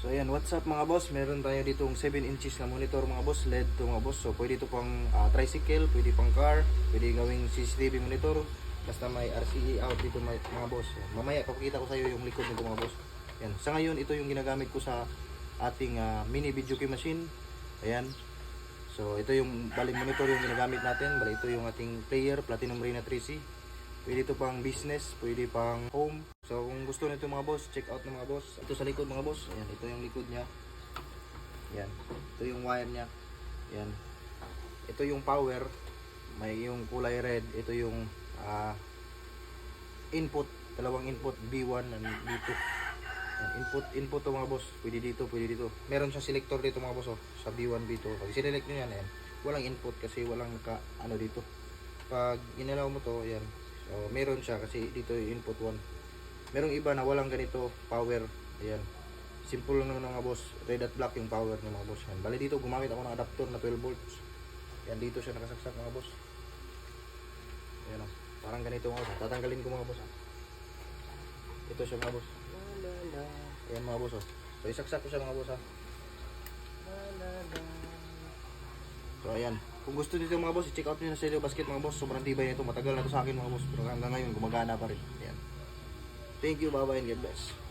So ayan, what's up mga boss? Meron tayo ditong 7 inches na monitor mga boss, LED to mga boss. So pwede ito pang tricycle, pwede pang car, pwede gawing CCTV monitor. Basta may RCE out dito mga boss. Yan. Mamaya papakita ko sa iyo yung likod nito mga boss. Yan. Sa ngayon ito yung ginagamit ko sa ating mini video key machine. Ayan. So ito yung baling monitor yung ginagamit natin. Bali ito yung ating player, Platinum Reina 3C. Pwede ito pang business, pwede pang home. So kung gusto nito mga boss, check out ng mga boss. Ito sa likod mga boss. Ayan, ito yung likod niya. Yan. Ito yung wire niya. Yan. Ito yung power. May yung kulay red. Ito yung input. Dalawang input, B1 and B2. Yan. Input to mga boss. Pwede dito, pwede dito. Meron siyang selector dito mga boss. Oh, sa B1, B2. Pag sinelect nyo yan, ayan. Walang input kasi walang ano dito. Pag ginalaw mo to, ayan. So, meron siya kasi dito yung input 1. Merong iba na walang ganito power. Ayan. Simple lang naman mga boss. Red at black yung power ng mga boss. Yan. Bali dito gumamit ako ng adapter na 12 volts. Yan dito siya nakasaksak mga boss. Ayan o. Parang ganito mga boss. Tatanggalin ko mga boss. Ito siya mga boss. Ayan mga boss. So isaksak ko siya mga boss. So ayan. Kung gusto nito mga boss, i-check out nyo na Stereo Basket mga boss. Sobrang tibay nito. Matagal na ito sa akin mga boss. Pero hanggang ngayon gumagana pa rin. Ayan. Thank you, bye bye and God bless.